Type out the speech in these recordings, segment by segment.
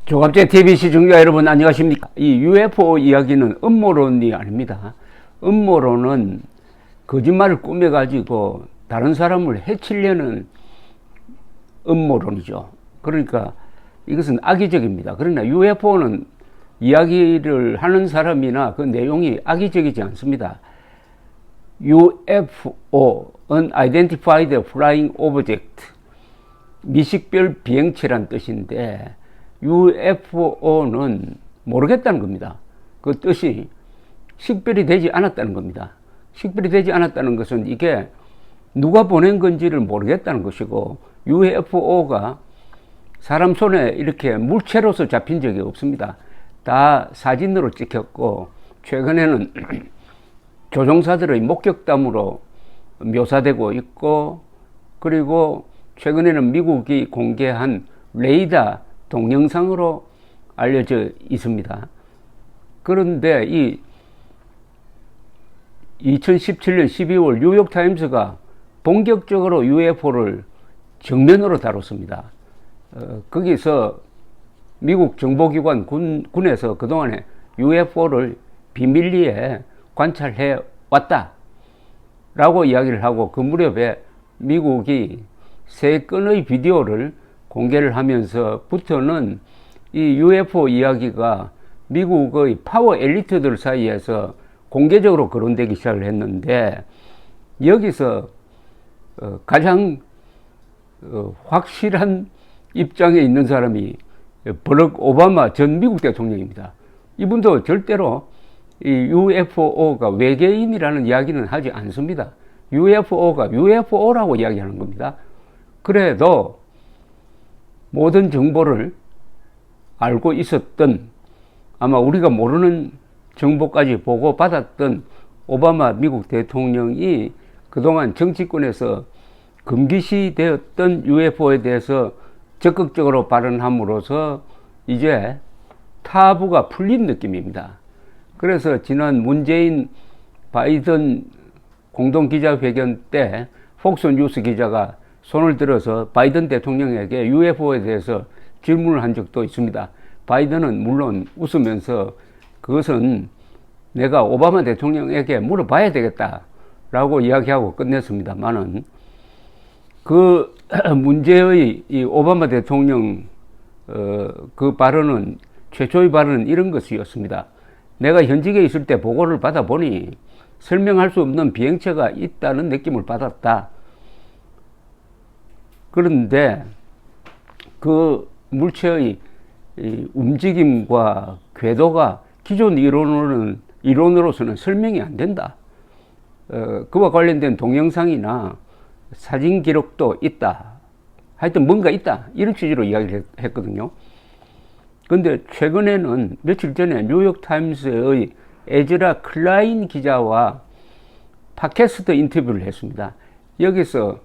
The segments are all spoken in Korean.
조갑제 TV 시청자 여러분 안녕하십니까? 이 UFO 이야기는 음모론이 아닙니다. 음모론은 거짓말을 꾸며가지고 다른 사람을 해치려는 음모론이죠. 그러니까 이것은 악의적입니다. 그러나 UFO는 이야기를 하는 사람이나 그 내용이 악의적이지 않습니다. UFO, Unidentified Flying Object, 미식별 비행체란 뜻인데 UFO는 모르겠다는 겁니다. 그 뜻이 식별이 되지 않았다는 겁니다. 식별이 되지 않았다는 것은 이게 누가 보낸 건지를 모르겠다는 것이고, UFO가 사람 손에 이렇게 물체로서 잡힌 적이 없습니다. 다 사진으로 찍혔고, 최근에는 조종사들의 목격담으로 묘사되고 있고, 그리고 최근에는 미국이 공개한 레이더 동영상으로 알려져 있습니다. 그런데 이 2017년 12월 뉴욕타임스가 본격적으로 UFO를 정면으로 다뤘습니다. 거기서 미국 정보기관 군에서 그동안에 UFO를 비밀리에 관찰해 왔다 라고 이야기를 하고, 그 무렵에 미국이 3건의 비디오를 공개를 하면서부터는 이 UFO 이야기가 미국의 파워 엘리트들 사이에서 공개적으로 거론되기 시작을 했는데, 여기서 가장 확실한 입장에 있는 사람이 버럭 오바마 전 미국 대통령입니다. 이분도 절대로 이 UFO가 외계인이라는 이야기는 하지 않습니다. UFO가 UFO라고 이야기하는 겁니다. 그래도 모든 정보를 알고 있었던, 아마 우리가 모르는 정보까지 보고 받았던 오바마 미국 대통령이 그동안 정치권에서 금기시 되었던 UFO에 대해서 적극적으로 발언함으로써 이제 타부가 풀린 느낌입니다. 그래서 지난 문재인 바이든 공동기자회견 때 폭스뉴스 기자가 손을 들어서 바이든 대통령에게 UFO에 대해서 질문을 한 적도 있습니다. 바이든은 물론 웃으면서 그것은 내가 오바마 대통령에게 물어봐야 되겠다라고 이야기하고 끝냈습니다만은, 그 문제의 이 오바마 대통령 그 발언은, 최초의 발언은 이런 것이었습니다. 내가 현직에 있을 때 보고를 받아보니 설명할 수 없는 비행체가 있다는 느낌을 받았다. 그런데 그 물체의 움직임과 궤도가 기존 이론으로서는 설명이 안 된다. 그와 관련된 동영상이나 사진 기록도 있다. 하여튼 뭔가 있다. 이런 취지로 이야기를 했거든요. 그런데 최근에는 며칠 전에 뉴욕타임스의 에즈라 클라인 기자와 팟캐스트 인터뷰를 했습니다. 여기서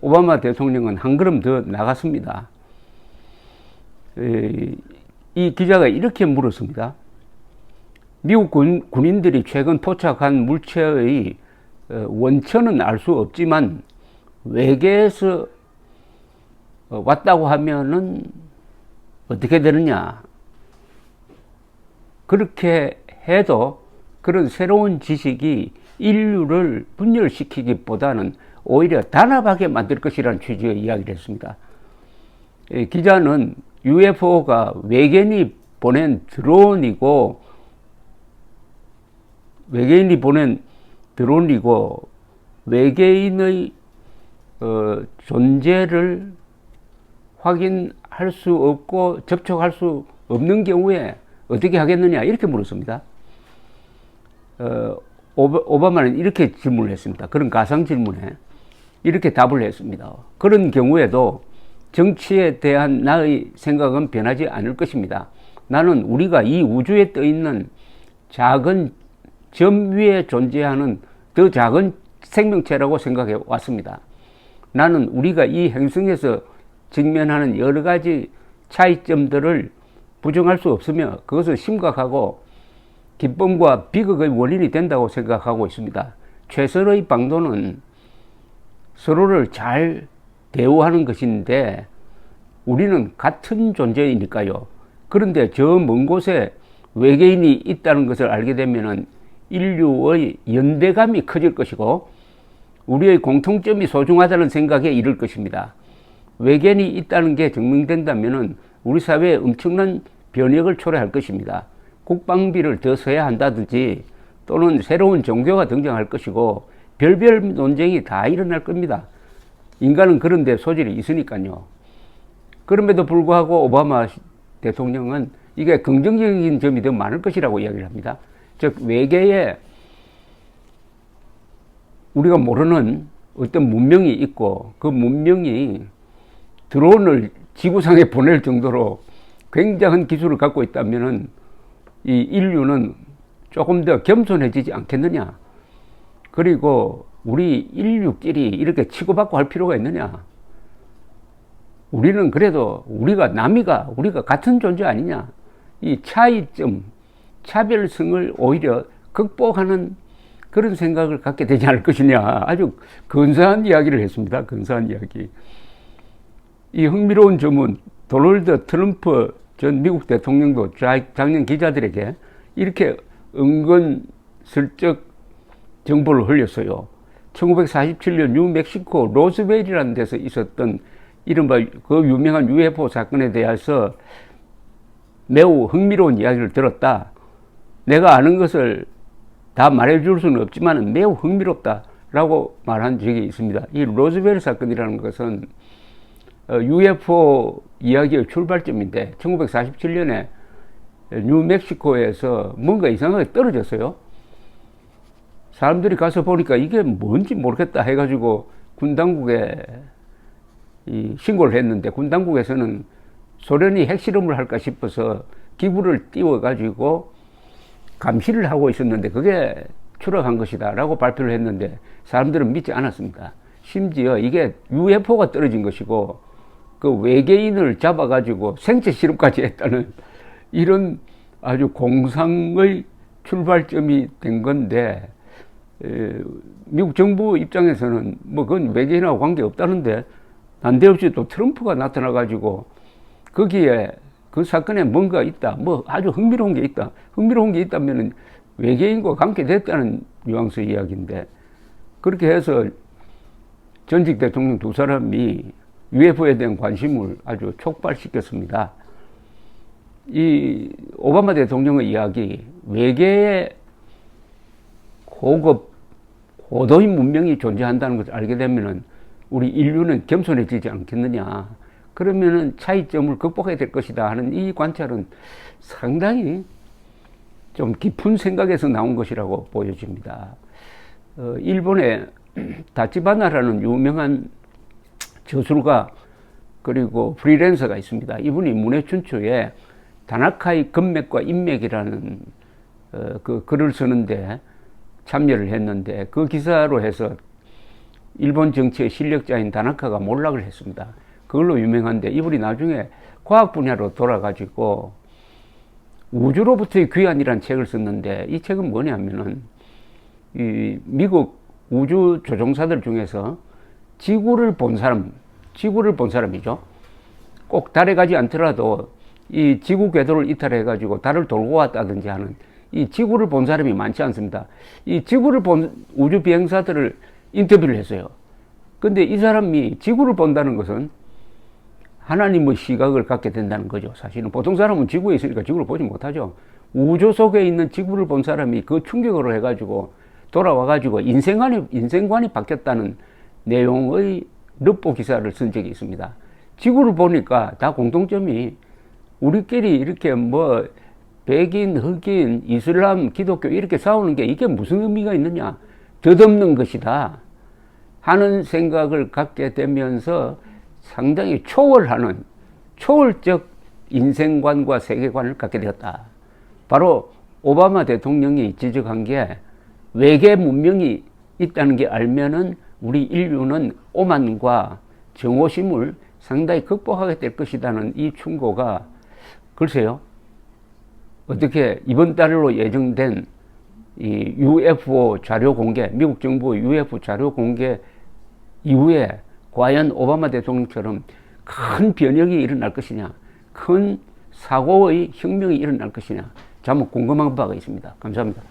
오바마 대통령은 한 걸음 더 나갔습니다. 이 기자가 이렇게 물었습니다. 미국 군인들이 최근 포착한 물체의 원천은 알 수 없지만 외계에서 왔다고 하면은 어떻게 되느냐. 그렇게 해도 그런 새로운 지식이 인류를 분열시키기보다는 오히려 단합하게 만들 것이라는 취지의 이야기를 했습니다. 기자는 UFO가 외계인이 보낸 드론이고 외계인의 존재를 확인할 수 없고 접촉할 수 없는 경우에 어떻게 하겠느냐, 이렇게 물었습니다. 오바마는 이렇게 질문을 했습니다. 그런 가상 질문에 이렇게 답을 했습니다. 그런 경우에도 정치에 대한 나의 생각은 변하지 않을 것입니다. 나는 우리가 이 우주에 떠 있는 작은 점 위에 존재하는 더 작은 생명체라고 생각해 왔습니다. 나는 우리가 이 행성에서 직면하는 여러 가지 차이점들을 부정할 수 없으며 그것은 심각하고 기쁨과 비극의 원인이 된다고 생각하고 있습니다. 최선의 방도는 서로를 잘 대우하는 것인데 우리는 같은 존재이니까요. 그런데 저 먼 곳에 외계인이 있다는 것을 알게 되면은 인류의 연대감이 커질 것이고 우리의 공통점이 소중하다는 생각에 이를 것입니다. 외계인이 있다는 게 증명된다면은 우리 사회에 엄청난 변혁을 초래할 것입니다. 국방비를 더 써야 한다든지 또는 새로운 종교가 등장할 것이고 별별 논쟁이 다 일어날 겁니다. 인간은 그런 데 소질이 있으니까요. 그럼에도 불구하고 오바마 대통령은 이게 긍정적인 점이 더 많을 것이라고 이야기를 합니다. 즉 외계에 우리가 모르는 어떤 문명이 있고 그 문명이 드론을 지구상에 보낼 정도로 굉장한 기술을 갖고 있다면은 이 인류는 조금 더 겸손해지지 않겠느냐. 그리고 우리 인류끼리 이렇게 치고받고 할 필요가 있느냐. 우리는 그래도 우리가 같은 존재 아니냐. 이 차이점, 차별성을 오히려 극복하는 그런 생각을 갖게 되지 않을 것이냐. 아주 근사한 이야기를 했습니다. 근사한 이야기. 이 흥미로운 점은 도널드 트럼프 전 미국 대통령도 작년 기자들에게 이렇게 은근슬쩍 정보를 흘렸어요. 1947년 뉴멕시코 로즈웰이라는 데서 있었던 이른바 그 유명한 UFO 사건에 대해서 매우 흥미로운 이야기를 들었다. 내가 아는 것을 다 말해줄 수는 없지만 매우 흥미롭다라고 말한 적이 있습니다. 이 로즈웰 사건이라는 것은 UFO 이야기의 출발점인데 1947년에 뉴멕시코에서 뭔가 이상하게 떨어졌어요. 사람들이 가서 보니까 이게 뭔지 모르겠다 해가지고 군 당국에 신고를 했는데 군 당국에서는 소련이 핵실험을 할까 싶어서 기구를 띄워가지고 감시를 하고 있었는데 그게 추락한 것이다 라고 발표를 했는데 사람들은 믿지 않았습니다. 심지어 이게 UFO가 떨어진 것이고 그 외계인을 잡아가지고 생체 실험까지 했다는 이런 아주 공상의 출발점이 된 건데 미국 정부 입장에서는 뭐 그건 외계인하고 관계없다는데 난데없이 또 트럼프가 나타나가지고 거기에 그 사건에 뭔가 있다, 뭐 아주 흥미로운 게 있다. 흥미로운 게 있다면은 외계인과 관계됐다는 뉘앙스 이야기인데 그렇게 해서 전직 대통령 두 사람이 UFO에 대한 관심을 아주 촉발시켰습니다. 이 오바마 대통령의 이야기, 외계에 고도인 문명이 존재한다는 것을 알게 되면은 우리 인류는 겸손해지지 않겠느냐. 그러면은 차이점을 극복해야 될 것이다 하는 이 관찰은 상당히 좀 깊은 생각에서 나온 것이라고 보여집니다. 일본의 다치바나라는 유명한 저술가 그리고 프리랜서가 있습니다. 이분이 문해춘추에 다나카이 건맥과 인맥이라는 그 글을 쓰는데 참여를 했는데 그 기사로 해서 일본 정치의 실력자인 다나카가 몰락을 했습니다. 그걸로 유명한데 이분이 나중에 과학 분야로 돌아가지고 우주로부터의 귀환이라는 책을 썼는데 이 책은 뭐냐면은 이 미국 우주 조종사들 중에서 지구를 본 사람이죠. 꼭 달에 가지 않더라도 이 지구 궤도를 이탈해 가지고 달을 돌고 왔다든지 하는 이 지구를 본 사람이 많지 않습니다. 이 지구를 본 우주 비행사들을 인터뷰를 했어요. 근데 이 사람이 지구를 본다는 것은 하나님의 시각을 갖게 된다는 거죠. 사실은 보통 사람은 지구에 있으니까 지구를 보지 못하죠. 우주 속에 있는 지구를 본 사람이 그 충격으로 해가지고 돌아와가지고 인생관이 바뀌었다는 내용의 르포 기사를 쓴 적이 있습니다. 지구를 보니까 다 공통점이 우리끼리 이렇게 뭐 백인, 흑인, 이슬람, 기독교 이렇게 싸우는 게 이게 무슨 의미가 있느냐. 덧없는 것이다 하는 생각을 갖게 되면서 상당히 초월적 인생관과 세계관을 갖게 되었다. 바로 오바마 대통령이 지적한 게 외계 문명이 있다는 게 알면은 우리 인류는 오만과 정오심을 상당히 극복하게 될 것이라는 이 충고가 글쎄요. 어떻게 이번 달로 예정된 이 UFO 자료 공개, 미국 정부 UFO 자료 공개 이후에 과연 오바마 대통령처럼 큰 변혁이 일어날 것이냐, 큰 사고의 혁명이 일어날 것이냐, 자, 한번 궁금한 바가 있습니다. 감사합니다.